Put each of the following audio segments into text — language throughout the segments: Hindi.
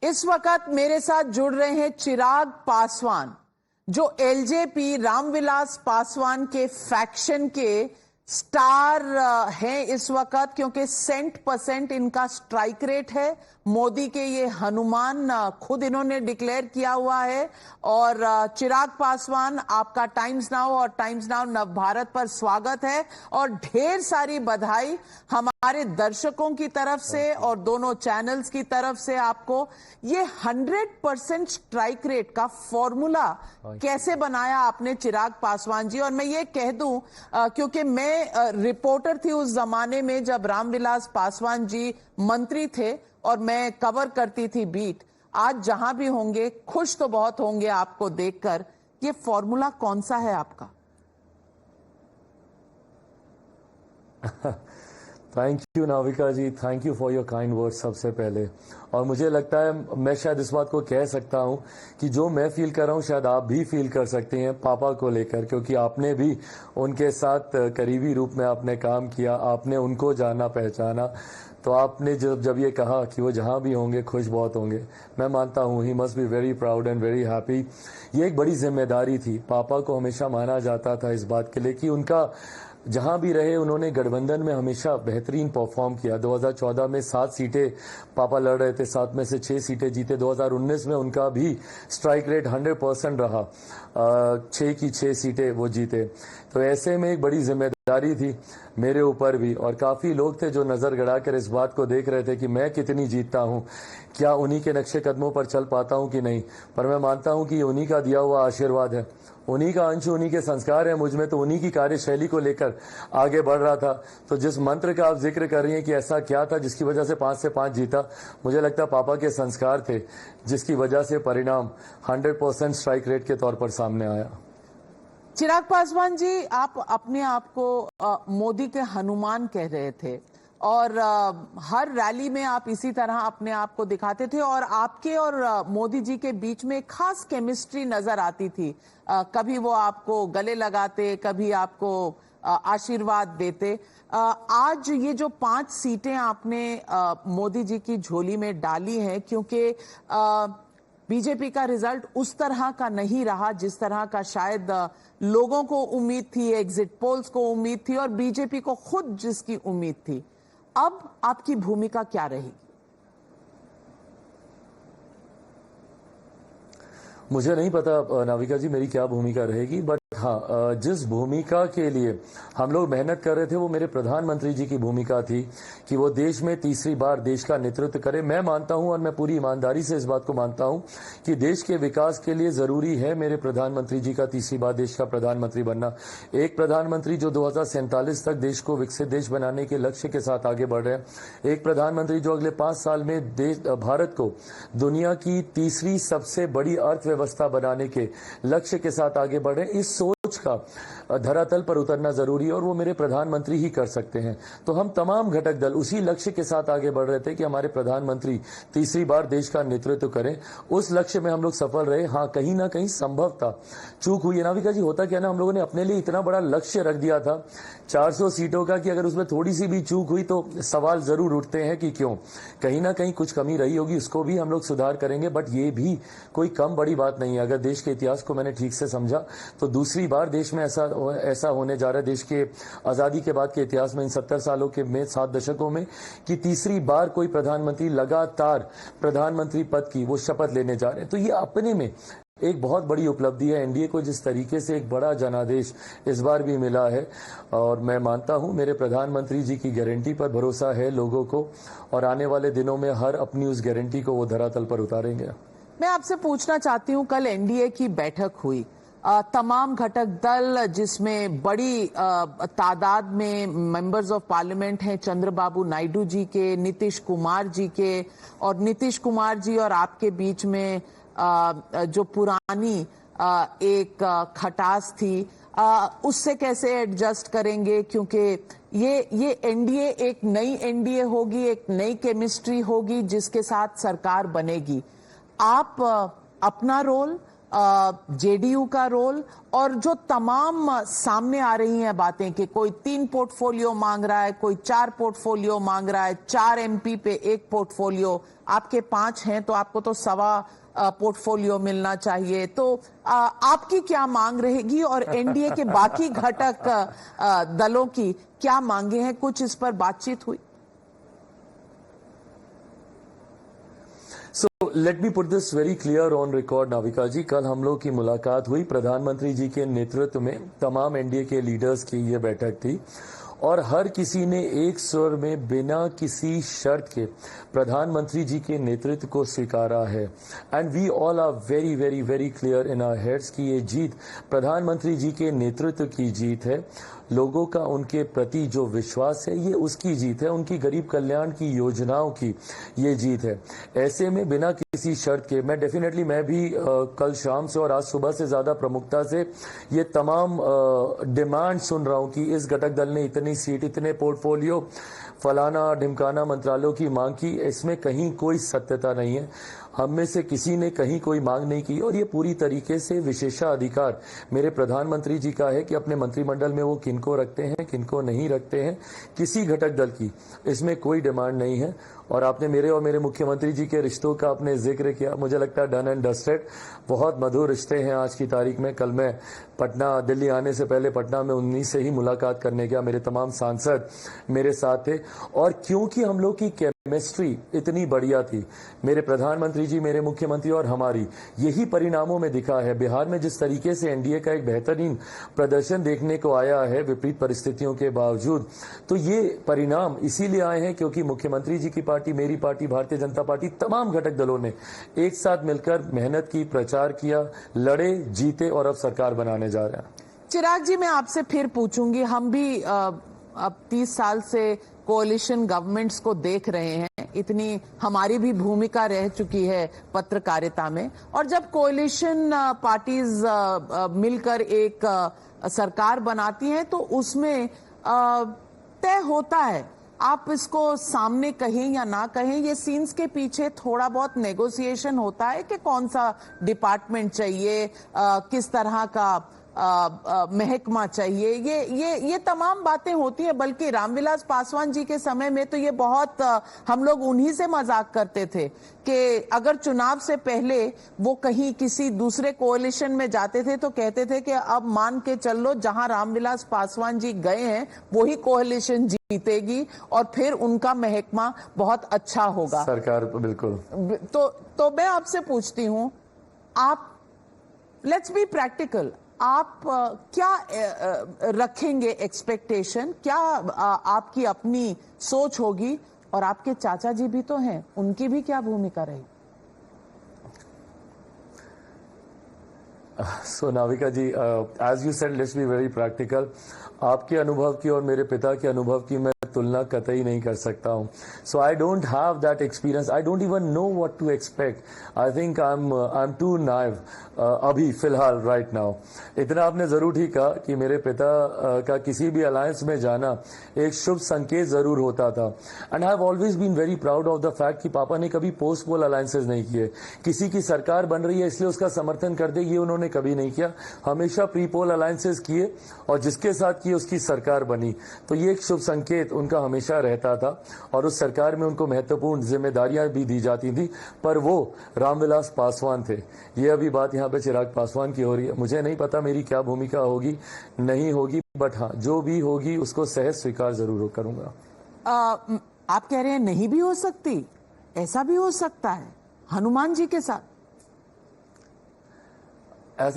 इस वक्त मेरे साथ जुड़ रहे हैं चिराग पासवान, जो एलजेपी रामविलास पासवान के फैक्शन के स्टार हैं इस वक्त, क्योंकि 100% इनका स्ट्राइक रेट है। मोदी के ये हनुमान खुद इन्होंने डिक्लेयर किया हुआ है। और चिराग पासवान, आपका टाइम्स नाउ और टाइम्स नाउ नवभारत पर स्वागत है और ढेर सारी बधाई हमारे दर्शकों की तरफ से और दोनों चैनल्स की तरफ से आपको। ये 100% स्ट्राइक रेट का फॉर्मूला कैसे बनाया आपने चिराग पासवान जी? और मैं ये कह दूं, क्योंकि मैं रिपोर्टर थी उस जमाने में जब रामविलास पासवान जी मंत्री थे और मैं कवर करती थी बीट। आज जहां भी होंगे खुश तो बहुत होंगे आपको देखकर। ये फॉर्मूला कौन सा है आपका? Thank you Navika ji, thank you for your kind word सबसे पहले। और मुझे लगता है मैं शायद इस बात को कह सकता हूं कि जो मैं फील कर रहा हूं शायद आप भी फील कर सकते हैं पापा को लेकर, क्योंकि आपने भी उनके साथ करीबी रूप में आपने काम किया, आपने उनको जाना पहचाना। तो आपने जब ये कहा कि वो जहां भी होंगे खुश बहुत होंगे, मैं मानता हूं he must be very proud and very happy. ये एक बड़ी जिम्मेदारी थी। पापा को हमेशा माना जाता था इस बात के लिए कि उनका जहां भी रहे उन्होंने गठबंधन में हमेशा बेहतरीन परफॉर्म किया। 2014 में 7 सीटें पापा लड़ रहे थे, 7 में से 6 सीटें जीते। 2019 में उनका भी स्ट्राइक रेट 100% रहा, 6 की 6 सीटें वो जीते। तो ऐसे में एक बड़ी जिम्मेदारी थी मेरे ऊपर भी, और काफी लोग थे जो नजर गड़ाकर इस बात को देख रहे थे कि मैं कितनी जीतता हूं, क्या उन्हीं के नक्शे कदमों पर चल पाता हूं कि नहीं। पर मैं मानता हूं कि उन्हीं का दिया हुआ आशीर्वाद है, उन्हीं का अंश, उन्हीं के संस्कार है मुझ में। तो उन्हीं की कार्यशैली को लेकर आगे बढ़ रहा था। तो जिस मंत्र का आप जिक्र कर रही हैं कि ऐसा क्या था जिसकी वजह से 5 से 5 जीता, मुझे लगता है पापा के संस्कार थे जिसकी वजह से परिणाम 100% स्ट्राइक रेट के तौर पर सामने आया। चिराग पासवान जी, आप अपने आप को मोदी के हनुमान कह रहे थे और हर रैली में आप इसी तरह अपने आप को दिखाते थे और आपके और मोदी जी के बीच में खास केमिस्ट्री नजर आती थी। कभी वो आपको गले लगाते, कभी आपको आशीर्वाद देते। आज ये जो 5 सीटें आपने मोदी जी की झोली में डाली हैं, क्योंकि बीजेपी का रिजल्ट उस तरह का नहीं रहा जिस तरह का शायद लोगों को उम्मीद थी, एग्जिट पोल्स को उम्मीद थी और बीजेपी को खुद जिसकी उम्मीद थी। अब आपकी भूमिका क्या रहेगी? मुझे नहीं पता नाविका जी मेरी क्या भूमिका रहेगी, बट हाँ, जिस भूमिका के लिए हम लोग मेहनत कर रहे थे वो मेरे प्रधानमंत्री जी की भूमिका थी कि वो देश में तीसरी बार देश का नेतृत्व करे। मैं मानता हूं और मैं पूरी ईमानदारी से इस बात को मानता हूं कि देश के विकास के लिए जरूरी है मेरे प्रधानमंत्री जी का तीसरी बार देश का प्रधानमंत्री बनना। एक प्रधानमंत्री जो 2047 तक देश को विकसित देश बनाने के लक्ष्य के साथ आगे बढ़ रहे हैं, एक प्रधानमंत्री जो अगले 5 साल में भारत को दुनिया की तीसरी सबसे बड़ी अर्थव्यवस्था बनाने के लक्ष्य के साथ आगे बढ़ रहे हैं। इस सोच का धरातल पर उतरना जरूरी है और वो मेरे प्रधानमंत्री ही कर सकते हैं। तो हम तमाम घटक दल उसी लक्ष्य के साथ आगे बढ़ रहे थे कि हमारे प्रधानमंत्री तीसरी बार देश का नेतृत्व करें। उस लक्ष्य में हम लोग सफल रहे। हाँ, कहीं ना कहीं संभवतः चूक हुई है। नाविका जी, होता क्या ना, हम लोगों ने अपने लिए इतना बड़ा लक्ष्य रख दिया था 400 सीटों का कि अगर उसमें थोड़ी सी भी चूक हुई तो सवाल जरूर उठते हैं कि क्यों। कहीं ना कहीं कुछ कमी रही होगी, उसको भी हम लोग सुधार करेंगे। बट ये भी कोई कम बड़ी बात नहीं है। अगर देश के इतिहास को मैंने ठीक से समझा तो दूसरी बार देश में ऐसा होने जा रहा है, देश के आजादी के बाद के इतिहास में, इन 70 सालों के में 7 दशकों में, कि तीसरी बार कोई प्रधानमंत्री लगातार प्रधानमंत्री पद की वो शपथ लेने जा रहे हैं। तो ये अपने में एक बहुत बड़ी उपलब्धि है एनडीए को, जिस तरीके से एक बड़ा जनादेश इस बार भी मिला है। और मैं मानता हूं मेरे प्रधानमंत्री जी की गारंटी पर भरोसा है लोगों को, और आने वाले दिनों में हर अपनी उस गारंटी को वो धरातल पर उतारेंगे। मैं आपसे पूछना चाहती हूं, कल एनडीए की बैठक हुई, तमाम घटक दल जिसमें बड़ी तादाद में मेंबर्स ऑफ पार्लियामेंट हैं, चंद्रबाबू नायडू जी के, नीतीश कुमार जी के, और नीतीश कुमार जी और आपके बीच में जो पुरानी एक खटास थी, उससे कैसे एडजस्ट करेंगे? क्योंकि ये एनडीए एक नई एनडीए होगी, एक नई केमिस्ट्री होगी जिसके साथ सरकार बनेगी। आप अपना रोल जेडीयू का रोल, और जो तमाम सामने आ रही हैं बातें कि कोई 3 पोर्टफोलियो मांग रहा है, कोई 4 पोर्टफोलियो मांग रहा है, 4 एमपी पे 1 पोर्टफोलियो, आपके 5 हैं तो आपको तो 1.25 पोर्टफोलियो मिलना चाहिए। तो आपकी क्या मांग रहेगी और एनडीए के बाकी घटक दलों की क्या मांगे हैं? कुछ इस पर बातचीत हुई? So let me put this very clear on record Navika ji, कल हम लोग की मुलाकात हुई, प्रधानमंत्री जी के नेतृत्व में तमाम एनडीए के लीडर्स की ये बैठक थी और हर किसी ने एक स्वर में बिना किसी शर्त के प्रधानमंत्री जी के नेतृत्व को स्वीकारा है। And we all are very very very clear in our heads कि ये जीत प्रधानमंत्री जी के नेतृत्व की जीत है। लोगों का उनके प्रति जो विश्वास है ये उसकी जीत है, उनकी गरीब कल्याण की योजनाओं की ये जीत है। ऐसे में बिना किसी शर्त के मैं भी कल शाम से और आज सुबह से ज्यादा प्रमुखता से ये तमाम डिमांड सुन रहा हूं कि इस घटक दल ने इतनी सीट, इतने पोर्टफोलियो, फलाना ढिमकाना मंत्रालयों की मांग की। इसमें कहीं कोई सत्यता नहीं है। हम में से किसी ने कहीं कोई मांग नहीं की और ये पूरी तरीके से विशेषाधिकार मेरे प्रधानमंत्री जी का है कि अपने मंत्रिमंडल में वो किनको रखते हैं, किनको नहीं रखते हैं। किसी घटक दल की इसमें कोई डिमांड नहीं है। और आपने मेरे और मेरे मुख्यमंत्री जी के रिश्तों का आपने जिक्र किया, मुझे लगता है डन एंड डस्टेड। बहुत मधुर रिश्ते हैं आज की तारीख में। कल मैं पटना, दिल्ली आने से पहले पटना में 19 से ही मुलाकात करने गया, मेरे तमाम सांसद मेरे साथ थे और क्योंकि हम लोग की केमिस्ट्री इतनी बढ़िया थी, मेरे प्रधानमंत्री जी, मेरे मुख्यमंत्री और हमारी, यही परिणामों में दिखा है। बिहार में जिस तरीके से एनडीए का एक बेहतरीन प्रदर्शन देखने को आया है विपरीत परिस्थितियों के बावजूद, तो ये परिणाम इसीलिए आए हैं क्योंकि मुख्यमंत्री जी की पार्टी, मेरी पार्टी, भारतीय जनता पार्टी, तमाम घटक दलों ने एक साथ मिलकर मेहनत की, प्रचार किया, लड़े, जीते और अब सरकार बनाने जा रहे हैं। चिराग जी, मैं आपसे फिर पूछूंगी, हम भी अब 30 साल से कोalition गवर्नमेंट्स को देख रहे हैं, इतनी हमारी भी भूमिका रह चुकी है पत्रकारिता में, और जब कोalition पार्टीज मिलकर एक सरकार बनाती हैं तो उसमें तय होता है, आप इसको सामने कहें या ना कहें, ये सीन्स के पीछे थोड़ा बहुत नेगोशिएशन होता है कि कौन सा डिपार्टमेंट चाहिए, किस तरह का महकमा चाहिए, ये तमाम बातें होती हैं। बल्कि रामविलास पासवान जी के समय में तो ये बहुत हम लोग उन्हीं से मजाक करते थे कि अगर चुनाव से पहले वो कहीं किसी दूसरे कोalition में जाते थे तो कहते थे कि अब मान के चल लो जहां रामविलास पासवान जी गए हैं वही कोalition जीतेगी और फिर उनका महकमा बहुत अच्छा होगा, सरकार। बिल्कुल। तो मैं आपसे पूछती हूं, आप लेट्स बी प्रैक्टिकल, आप क्या रखेंगे एक्सपेक्टेशन, क्या आपकी अपनी सोच होगी, और आपके चाचा जी भी तो हैं, उनकी भी क्या भूमिका रही? So Navika ji, as you said, let's be very practical. आपके अनुभव की और मेरे पिता के अनुभव की मैं तुलना कतई नहीं कर सकता हूं। So I don't have that experience, I don't even know what to expect. I think I am too naive अभी फिलहाल राइट नाउ। इतना आपने जरूर ठीक कहा कि मेरे पिता का किसी भी अलायंस में जाना एक शुभ संकेत जरूर होता था। And I have always been very proud of the fact कि पापा ने कभी पोस्ट पोल अलायंसेज नहीं किए। किसी की सरकार बन रही है इसलिए उसका समर्थन कर दे, ये उन्होंने कभी नहीं किया। हमेशा प्री पोल अलायंसेज किए और जिसके साथ किए उसकी सरकार बनी। तो ये एक शुभ संकेत उनका हमेशा रहता था और उस सरकार में उनको महत्वपूर्ण जिम्मेदारियां भी दी जाती थी, पर वो रामविलास पासवान थे। ये अभी बात यहाँ पे चिराग पासवान की हो रही है। मुझे नहीं पता मेरी क्या भूमिका होगी, नहीं होगी, बट हाँ, जो भी होगी उसको सहज स्वीकार जरूर करूंगा। आप कह रहे हैं नहीं भी हो सकती, ऐसा भी हो सकता है हनुमान जी के साथ। As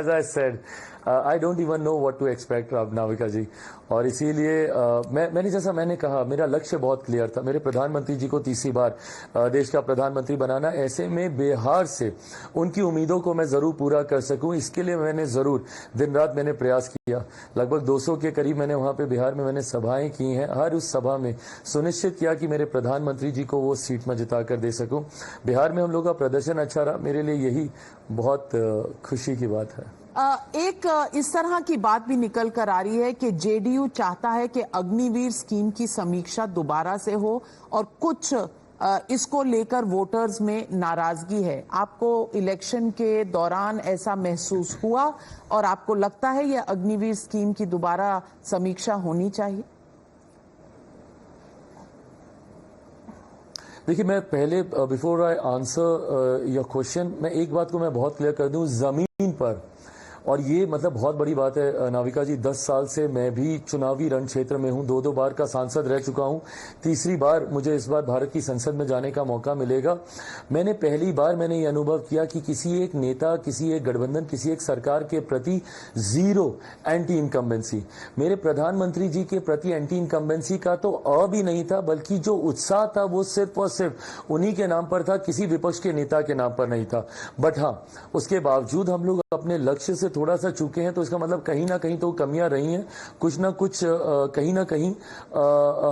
I said, I don't even know what to expect, Navika जी। और इसीलिए मैंने कहा, मेरा लक्ष्य बहुत क्लियर था, मेरे प्रधानमंत्री जी को तीसरी बार देश का प्रधानमंत्री बनाना। ऐसे में बिहार से उनकी उम्मीदों को मैं जरूर पूरा कर सकूं, इसके लिए मैंने जरूर दिन रात मैंने प्रयास किया। लगभग 200 के करीब मैंने वहां पे बिहार में मैंने सभाएं की हैं। हर उस सभा में सुनिश्चित किया कि मेरे प्रधानमंत्री जी को वो सीट में जिता कर दे सकूं। बिहार में हम लोग का प्रदर्शन अच्छा रहा, मेरे लिए यही बहुत खुशी की बात है। एक इस तरह की बात भी निकल कर आ रही है कि जेडीयू चाहता है कि अग्निवीर स्कीम की समीक्षा दोबारा से हो और कुछ इसको लेकर वोटर्स में नाराजगी है। आपको इलेक्शन के दौरान ऐसा महसूस हुआ और आपको लगता है यह अग्निवीर स्कीम की दोबारा समीक्षा होनी चाहिए? देखिए, मैं पहले before I answer your question, मैं एक बात को मैं बहुत क्लियर कर दूं, जमीन पर, और ये मतलब बहुत बड़ी बात है नाविका जी, 10 साल से मैं भी चुनावी रण क्षेत्र में हूं, 2 बार का सांसद रह चुका हूं, तीसरी बार मुझे इस बार भारत की संसद में जाने का मौका मिलेगा। मैंने पहली बार ये अनुभव किया कि किसी एक नेता, किसी एक गठबंधन, किसी एक सरकार के प्रति जीरो एंटी इनकम्बेंसी, मेरे प्रधानमंत्री जी के प्रति एंटी इनकम्बेंसी का तो भी नहीं था, बल्कि जो उत्साह था वो सिर्फ और सिर्फ उन्हीं के नाम पर था, किसी विपक्ष के नेता के नाम पर नहीं था। बट हाँ, उसके बावजूद हम लोग अपने लक्ष्य से थोड़ा सा चूके हैं, तो इसका मतलब कहीं ना कहीं तो कमियां रही हैं, कुछ ना कुछ कहीं ना कहीं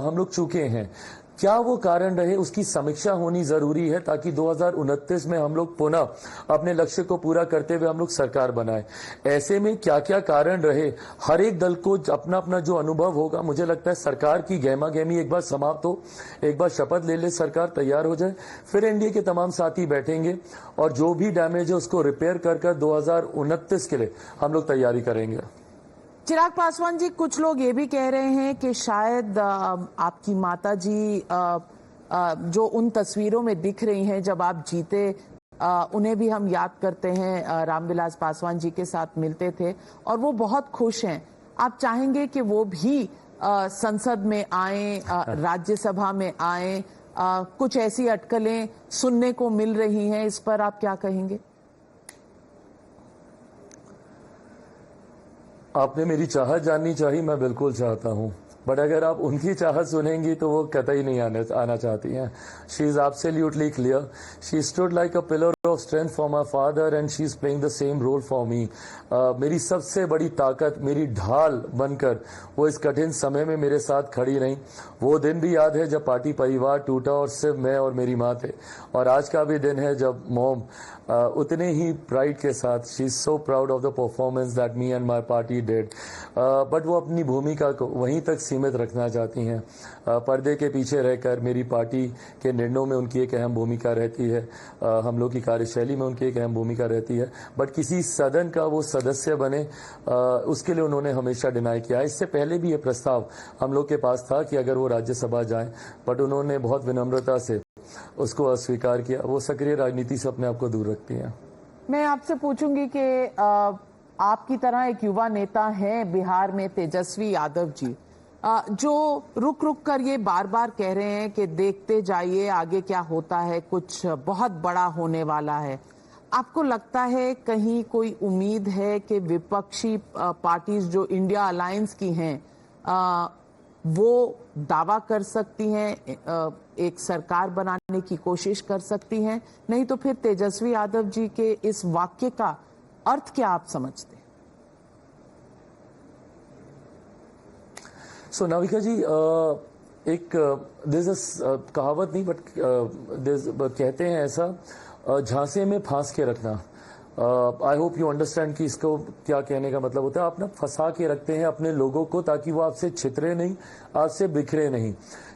हम लोग चूके हैं। क्या वो कारण रहे, उसकी समीक्षा होनी जरूरी है, ताकि 2029 में हम लोग पुनः अपने लक्ष्य को पूरा करते हुए हम लोग सरकार बनाए। ऐसे में क्या क्या कारण रहे, हर एक दल को अपना अपना जो अनुभव होगा, मुझे लगता है सरकार की गहमा गहमी एक बार समाप्त हो, एक बार शपथ ले ले सरकार, तैयार हो जाए, फिर एनडीए के तमाम साथी बैठेंगे और जो भी डैमेज है उसको रिपेयर कर 2029 के लिए हम लोग तैयारी करेंगे। चिराग पासवान जी, कुछ लोग ये भी कह रहे हैं कि शायद आपकी माता जी जो उन तस्वीरों में दिख रही हैं जब आप जीते, उन्हें भी हम याद करते हैं, रामविलास पासवान जी के साथ मिलते थे और वो बहुत खुश हैं। आप चाहेंगे कि वो भी संसद में आए, राज्यसभा में आए? कुछ ऐसी अटकलें सुनने को मिल रही हैं, इस पर आप क्या कहेंगे? आपने मेरी चाहत जाननी चाहिए, मैं बिल्कुल चाहता हूं, बट अगर आप उनकी चाहत सुनेंगी तो वो कतई नहीं आना चाहती हैं। She is absolutely clear, she stood like a pillar of strength for my father and she is playing the same role for me. मेरी सबसे बड़ी ताकत, मेरी ढाल बनकर वो इस कठिन समय में मेरे साथ खड़ी रही। वो दिन भी याद है जब पार्टी परिवार टूटा और सिर्फ मैं और मेरी माँ थे, और आज का भी दिन है जब मॉम उतने ही प्राइड के साथ, she is so proud of the performance that me and my party did, but वो अपनी भूमिका को वहीं तक सीमित रखना चाहती हैं। पर्दे के पीछे रहकर मेरी पार्टी के निर्णयों में उनकी एक अहम भूमिका रहती है, हम लोग की कार्यशैली में उनकी एक अहम भूमिका रहती है, बट किसी सदन का वो सदस्य बने उसके लिए उन्होंने हमेशा डिनाई किया। इससे पहले भी ये प्रस्ताव हम लोग के पास था कि अगर वो राज्यसभा जाएं, बट उन्होंने बहुत विनम्रता से उसको अस्वीकार किया। वो सक्रिय राजनीति से अपने आप को दूर रखती हैं। मैं आपसे पूछूंगी कि आपकी तरह एक युवा नेता हैं बिहार में, तेजस्वी यादव जी, जो रुक रुक कर ये बार बार कह रहे हैं कि देखते जाइए आगे क्या होता है, कुछ बहुत बड़ा होने वाला है। आपको लगता है कहीं कोई उम्मीद है कि विपक्षी पार्टीज जो इंडिया अलायंस की हैं वो दावा कर सकती हैं, एक सरकार बनाने की कोशिश कर सकती हैं? नहीं तो फिर तेजस्वी यादव जी के इस वाक्य का अर्थ क्या आप समझते हैं? सो नाविका जी, एक कहावत नहीं, बट कहते हैं ऐसा, झांसे में फांस के रखना। आई होप यू अंडरस्टैंड कि इसको क्या कहने का मतलब होता है। आप ना फंसा के रखते हैं अपने लोगों को ताकि वो आपसे छितरे नहीं, आपसे बिखरे नहीं।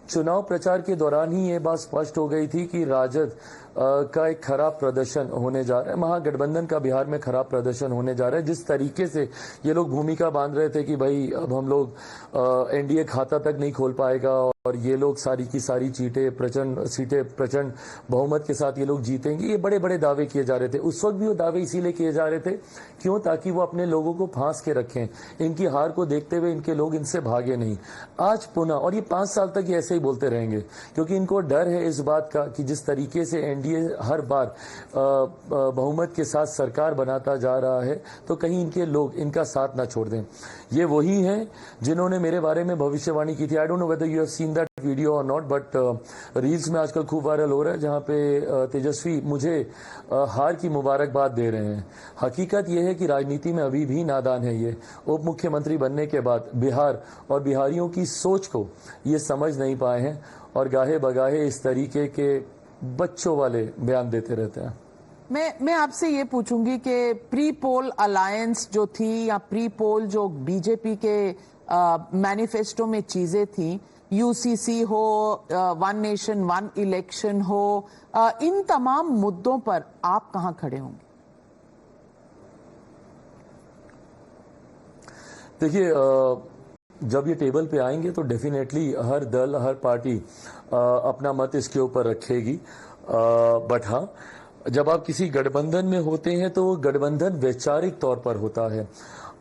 चुनाव प्रचार के दौरान ही ये बात स्पष्ट हो गई थी कि राजद का एक खराब प्रदर्शन होने जा रहा है, महागठबंधन का बिहार में खराब प्रदर्शन होने जा रहा है। जिस तरीके से ये लोग भूमिका बांध रहे थे कि भाई अब हम लोग एनडीए खाता तक नहीं खोल पाएगा और ये लोग सारी की सारी सीटें प्रचंड बहुमत के साथ ये लोग जीतेंगे, ये बड़े बड़े दावे किए जा रहे थे। उस वक्त भी वो दावे इसीलिए किए जा रहे थे, क्यों? ताकि वो अपने लोगों को फांस के रखें, इनकी हार को देखते हुए इनके लोग इनसे भागे नहीं। आज पुनः, और ये 5 साल तक ये ऐसे ही बोलते रहेंगे, क्योंकि इनको डर है इस बात का कि जिस तरीके से एनडीए हर बार बहुमत के साथ सरकार बनाता जा रहा है, तो कहीं इनके लोग इनका साथ ना छोड़ दें। ये वही हैं जिन्होंने मेरे बारे में भविष्यवाणी की थी। I don't know whether you have seen that video और नॉट, बट रील्स में आजकल खूब वायरल हो रहा है, जहां पे तेजस्वी मुझे हार की मुबारकबाद दे रहे हैं। हकीकत यह है कि राजनीति में अभी भी नादान है ये। उप मुख्यमंत्री बनने के बाद बिहार और बिहारियों की सोच को ये समझ नहीं पाए हैं और गाहे बगाहे इस तरीके के बच्चों वाले बयान देते रहते हैं। मैं आपसे ये पूछूंगी कि प्री पोल अलायंस जो थी, या प्री पोल जो बीजेपी के मैनिफेस्टो में चीजें थी, यूसीसी हो, वन नेशन वन इलेक्शन हो, इन तमाम मुद्दों पर आप कहां खड़े होंगे? देखिए, जब ये टेबल पे आएंगे तो डेफिनेटली हर दल, हर पार्टी अपना मत इसके ऊपर रखेगी। बट हाँ, जब आप किसी गठबंधन में होते हैं तो गठबंधन वैचारिक तौर पर होता है।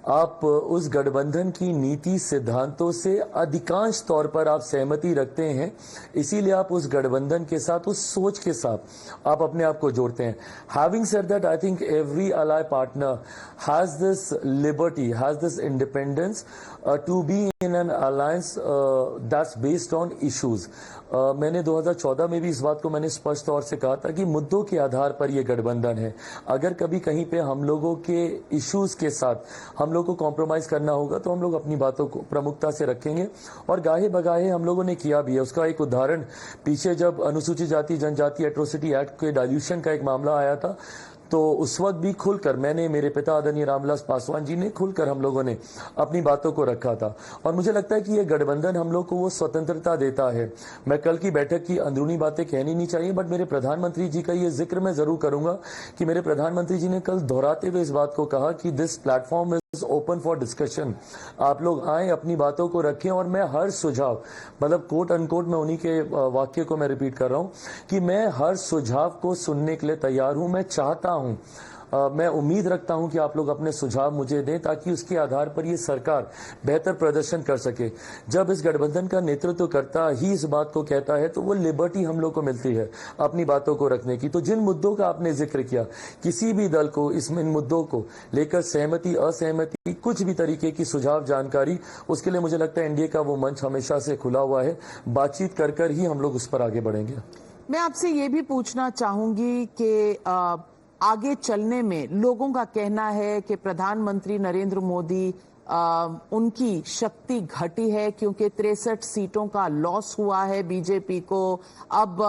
आप उस गठबंधन की नीति सिद्धांतों से अधिकांश तौर पर आप सहमति रखते हैं, इसीलिए आप उस गठबंधन के साथ, उस सोच के साथ आप अपने आप को जोड़ते हैं। Having said that, I think every ally partner has this liberty, has this independence to be in an alliance that's based on issues. मैंने 2014 में भी इस बात को मैंने स्पष्ट तौर से कहा था कि मुद्दों के आधार पर यह गठबंधन है। अगर कभी कहीं पे हम लोगों के इश्यूज के साथ हम लोग को कॉम्प्रोमाइज करना होगा तो हम लोग अपनी बातों को प्रमुखता से रखेंगे, और गाहे बगाहे हम लोगों ने किया भी है। उसका एक उदाहरण, पीछे जब अनुसूचित जाति जनजाति एट्रोसिटी एक्ट के डाइल्यूशन का एक मामला आया था, तो उस वक्त भी खुलकर मैंने, मेरे पिता आदरणीय रामविलास पासवान जी ने खुलकर हम लोगों ने अपनी बातों को रखा था। और मुझे लगता है कि ये गठबंधन हम लोग को वो स्वतंत्रता देता है। मैं कल की बैठक की अंदरूनी बातें कहनी नहीं चाहिए, बट मेरे प्रधानमंत्री जी का ये जिक्र मैं जरूर करूंगा कि मेरे प्रधानमंत्री जी ने कल दोहराते हुए इस बात को कहा कि this platform is open for discussion. आप लोग आए, अपनी बातों को रखें, और मैं हर सुझाव, मतलब कोट अनकोट मैं उन्हीं के वाक्य को मैं रिपीट कर रहा हूं कि मैं हर सुझाव को सुनने के लिए तैयार हूं। मैं चाहता हूं, मैं उम्मीद रखता हूं कि आप लोग अपने सुझाव मुझे दें ताकि उसके आधार पर ये सरकार बेहतर प्रदर्शन कर सके। जब इस गठबंधन का नेतृत्व करता ही इस बात को कहता है तो वो लिबर्टी हम लोग को मिलती है अपनी बातों को रखने की। तो जिन मुद्दों का आपने जिक्र किया, किसी भी दल को इसमें इन मुद्दों को लेकर सहमति, असहमति, कुछ भी तरीके की सुझाव, जानकारी, उसके लिए मुझे लगता है एनडीए का वो मंच हमेशा से खुला हुआ है। बातचीत कर कर ही हम लोग उस पर आगे बढ़ेंगे। मैं आपसे ये भी पूछना चाहूंगी कि आगे चलने में लोगों का कहना है कि प्रधानमंत्री नरेंद्र मोदी, उनकी शक्ति घटी है क्योंकि 63 सीटों का लॉस हुआ है बीजेपी को। अब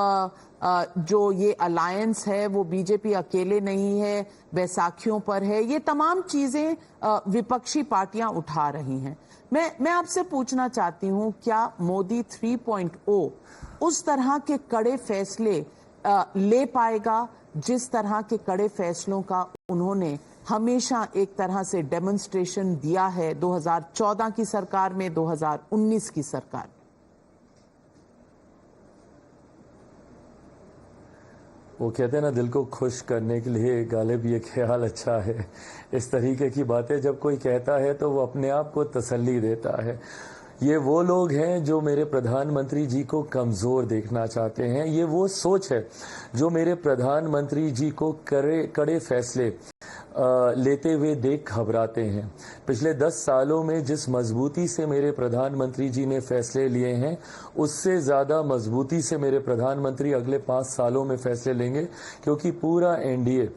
जो ये अलायंस है वो बीजेपी अकेले नहीं है, बैसाखियों पर है। ये तमाम चीजें विपक्षी पार्टियां उठा रही हैं। मैं आपसे पूछना चाहती हूं, क्या मोदी 3.0 उस तरह के कड़े फैसले ले पाएगा जिस तरह के कड़े फैसलों का उन्होंने हमेशा एक तरह से डेमोन्स्ट्रेशन दिया है 2014 की सरकार में, 2019 की सरकार? वो कहते हैं ना, दिल को खुश करने के लिए गालिब ये ख्याल अच्छा है। इस तरीके की बातें जब कोई कहता है तो वो अपने आप को तसल्ली देता है। ये वो लोग हैं जो मेरे प्रधानमंत्री जी को कमजोर देखना चाहते हैं। ये वो सोच है जो मेरे प्रधानमंत्री जी को कड़े फैसले लेते हुए देख घबराते हैं। पिछले 10 सालों में जिस मजबूती से मेरे प्रधानमंत्री जी ने फैसले लिए हैं, उससे ज्यादा मजबूती से मेरे प्रधानमंत्री अगले 5 सालों में फैसले लेंगे, क्योंकि पूरा एनडीए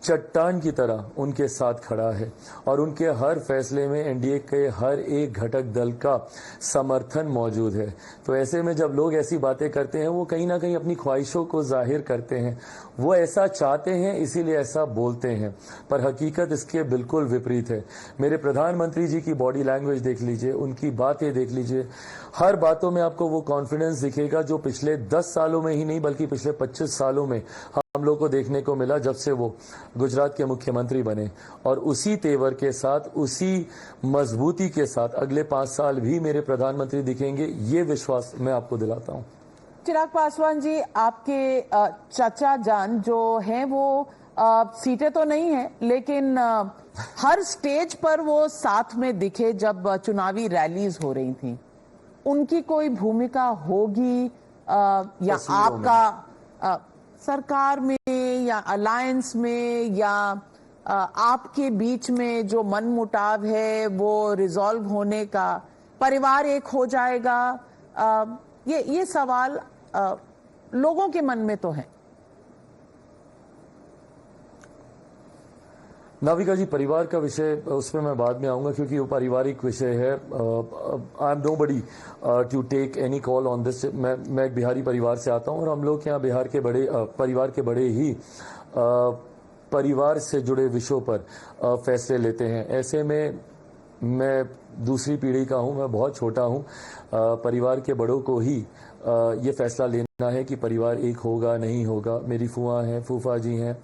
चट्टान की तरह उनके साथ खड़ा है और उनके हर फैसले में एनडीए के हर एक घटक दल का समर्थन मौजूद है। तो ऐसे में जब लोग ऐसी बातें करते हैं, वो कहीं ना कहीं अपनी ख्वाहिशों को जाहिर करते हैं। वो ऐसा चाहते हैं इसीलिए ऐसा बोलते हैं, पर हकीकत इसके बिल्कुल विपरीत है। मेरे प्रधानमंत्री जी की बॉडी लैंग्वेज देख लीजिए, उनकी बातें देख लीजिए, हर बातों में आपको वो कॉन्फिडेंस दिखेगा जो पिछले 10 सालों में ही नहीं बल्कि पिछले 25 सालों में हम लोग को देखने को मिला जब से वो गुजरात के मुख्यमंत्री बने। और उसी तेवर के साथ, उसी मजबूती के साथ अगले 5 साल भी मेरे प्रधानमंत्री दिखेंगे, ये विश्वास मैं आपको दिलाता हूं। चिराग पासवान जी, आपके चाचा जान जो हैं वो सीटें तो नहीं है, लेकिन हर स्टेज पर वो साथ में दिखे जब चुनावी रैलीज हो रही थी। उनकी कोई भूमिका होगी या आपका सरकार में या अलायंस में या आपके बीच में जो मनमुटाव है वो रिजॉल्व होने का, परिवार एक हो जाएगा? ये सवाल लोगों के मन में तो है। नाविका जी, परिवार का विषय, उसमें मैं बाद में आऊंगा क्योंकि वो पारिवारिक विषय है। I am nobody to take any call on this. मैं एक बिहारी परिवार से आता हूं और हम लोग यहाँ बिहार के बड़े परिवार के बड़े ही परिवार से जुड़े विषयों पर फैसले लेते हैं। ऐसे में मैं दूसरी पीढ़ी का हूं, मैं बहुत छोटा हूं। परिवार के बड़ों को ही ये फैसला लेना है कि परिवार एक होगा नहीं होगा। मेरी फूआ हैं, फूफा जी हैं,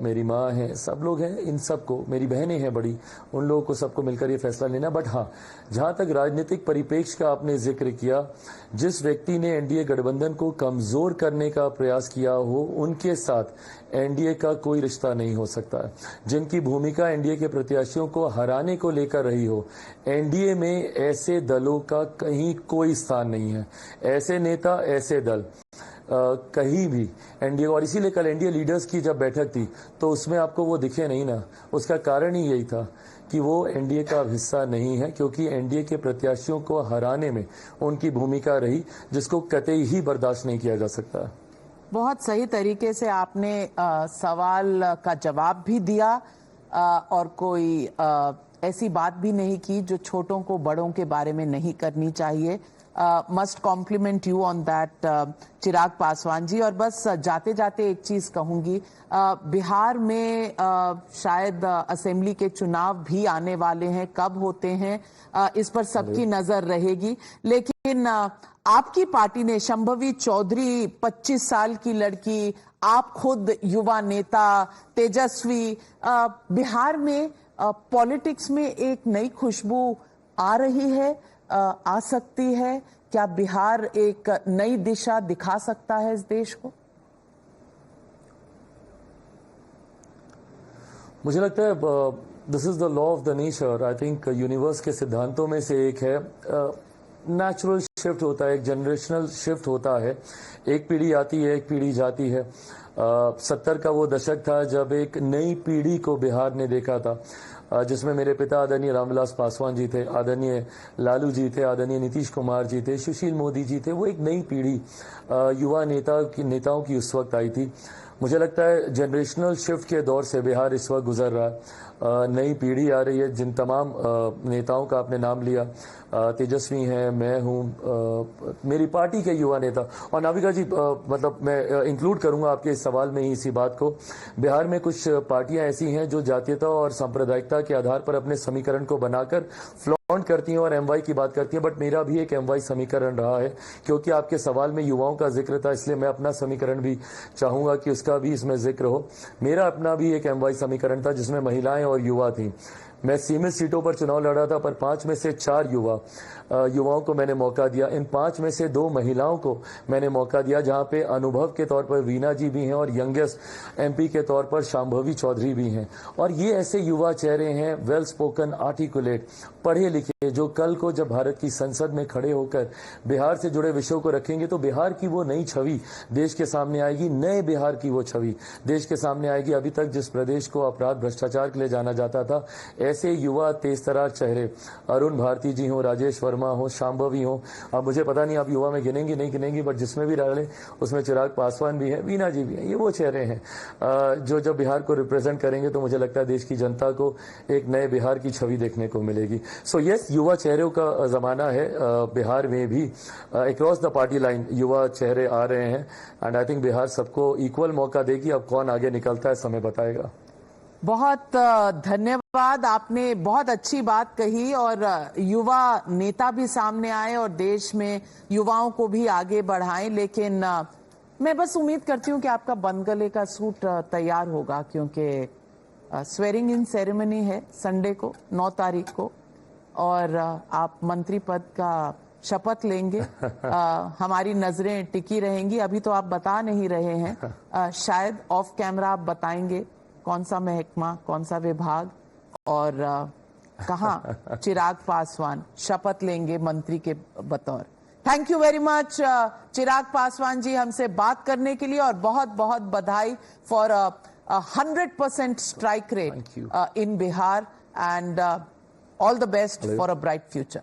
मेरी माँ है, सब लोग हैं, इन सबको, मेरी बहनें हैं बड़ी, उन लोगों को सबको मिलकर ये फैसला लेना। बट हाँ, जहां तक राजनीतिक परिप्रेक्ष्य का आपने जिक्र किया, जिस व्यक्ति ने एनडीए गठबंधन को कमजोर करने का प्रयास किया हो, उनके साथ एनडीए का कोई रिश्ता नहीं हो सकता है। जिनकी भूमिका एनडीए के प्रत्याशियों को हराने को लेकर रही हो, एनडीए में ऐसे दलों का कहीं कोई स्थान नहीं है। ऐसे नेता, ऐसे दल कहीं भी एनडीए, और इसीलिए कल एनडीए लीडर्स की जब बैठक थी तो उसमें आपको वो दिखे नहीं ना। उसका कारण ही यही था कि वो एनडीए का हिस्सा नहीं है, क्योंकि एनडीए के प्रत्याशियों को हराने में उनकी भूमिका रही, जिसको कतई ही बर्दाश्त नहीं किया जा सकता। बहुत सही तरीके से आपने सवाल का जवाब भी दिया और कोई ऐसी बात भी नहीं की जो छोटों को बड़ों के बारे में नहीं करनी चाहिए। Must compliment you on that Chirag Paswan ji. और बस जाते जाते एक चीज कहूंगी, बिहार में शायद असेंबली के चुनाव भी आने वाले हैं, कब होते हैं इस पर सबकी नजर रहेगी। लेकिन आपकी पार्टी ने, शंभवी चौधरी 25 साल की लड़की, आप खुद युवा नेता तेजस्वी, बिहार में पॉलिटिक्स में एक नई खुशबू आ रही है, आ सकती है। क्या बिहार एक नई दिशा दिखा सकता है इस देश को? मुझे लगता है this is the law of the nature. I think universe के सिद्धांतों में से एक है। नेचुरल शिफ्ट होता है, एक जनरेशनल शिफ्ट होता है। एक पीढ़ी आती है, एक पीढ़ी जाती है। 70 का वो दशक था जब एक नई पीढ़ी को बिहार ने देखा था, जिसमें मेरे पिता आदरणीय रामविलास पासवान जी थे, आदरणीय लालू जी थे, आदरणीय नीतीश कुमार जी थे, सुशील मोदी जी थे। वो एक नई पीढ़ी युवा नेताओं की उस वक्त आई थी। मुझे लगता है जनरेशनल शिफ्ट के दौर से बिहार इस वक्त गुजर रहा है। नई पीढ़ी आ रही है। जिन तमाम नेताओं का आपने नाम लिया, तेजस्वी हैं, मैं हूं, मेरी पार्टी के युवा नेता, और नाविका जी, मतलब मैं इंक्लूड करूंगा आपके इस सवाल में ही इसी बात को। बिहार में कुछ पार्टियां ऐसी हैं जो जातीयता और सांप्रदायिकता के आधार पर अपने समीकरण को बनाकर फ्लॉन्ट करती हैं और एमवाई की बात करती हैं। बट मेरा भी एक एमवाई समीकरण रहा है, क्योंकि आपके सवाल में युवाओं का जिक्र था, इसलिए मैं अपना समीकरण भी चाहूंगा कि उसका भी इसमें जिक्र हो। मेरा अपना भी एक एमवाई समीकरण था जिसमें महिलाएं और युवा थी। मैं सीमित सीटों पर चुनाव लड़ा था, पर 5 में से 4 युवाओं को मैंने मौका दिया। इन 5 में से 2 महिलाओं को मैंने मौका दिया, जहां पे अनुभव के तौर पर वीना जी भी हैं और यंगेस्ट एमपी के तौर पर शांभवी चौधरी भी हैं। और ये ऐसे युवा चेहरे हैं, वेल स्पोकन, आर्टिकुलेट, पढ़े लिखे, जो कल को जब भारत की संसद में खड़े होकर बिहार से जुड़े विषयों को रखेंगे तो बिहार की वो नई छवि देश के सामने आएगी। नए बिहार की वो छवि देश के सामने आएगी। अभी तक जिस प्रदेश को अपराध भ्रष्टाचार के लिए जाना जाता था, ऐसे युवा तेज तरार चेहरे, अरुण भारती जी हो, राजेश वर्मा हो, शांभवी हो, अब मुझे पता नहीं आप युवा में गिनेंगे नहीं गिनेंगे, बट जिसमें भी डाले उसमें चिराग पासवान भी है, वीना जी भी है। ये वो चेहरे हैं जो जब बिहार को रिप्रेजेंट करेंगे तो मुझे लगता है देश की जनता को एक नए बिहार की छवि देखने को मिलेगी। सो यस, युवा चेहरों का जमाना है। बिहार में भी अक्रॉस द पार्टी लाइन युवा चेहरे आ रहे हैं, एंड आई थिंक बिहार सबको इक्वल मौका देगी। अब कौन आगे निकलता है, समय बताएगा। बहुत धन्यवाद, आपने बहुत अच्छी बात कही, और युवा नेता भी सामने आए और देश में युवाओं को भी आगे बढ़ाएं। लेकिन मैं बस उम्मीद करती हूं कि आपका बंद गले का सूट तैयार होगा, क्योंकि स्वेरिंग इन सेरेमनी है संडे को 9 तारीख को, और आप मंत्री पद का शपथ लेंगे। हमारी नजरें टिकी रहेंगी। अभी तो आप बता नहीं रहे हैं, शायद ऑफ कैमरा आप बताएंगे कौन सा महकमा, कौन सा विभाग और कहां चिराग पासवान शपथ लेंगे मंत्री के बतौर। थैंक यू वेरी मच चिराग पासवान जी, हमसे बात करने के लिए, और बहुत बहुत बधाई for 100% strike rate in Bihar, and all the best for a bright future.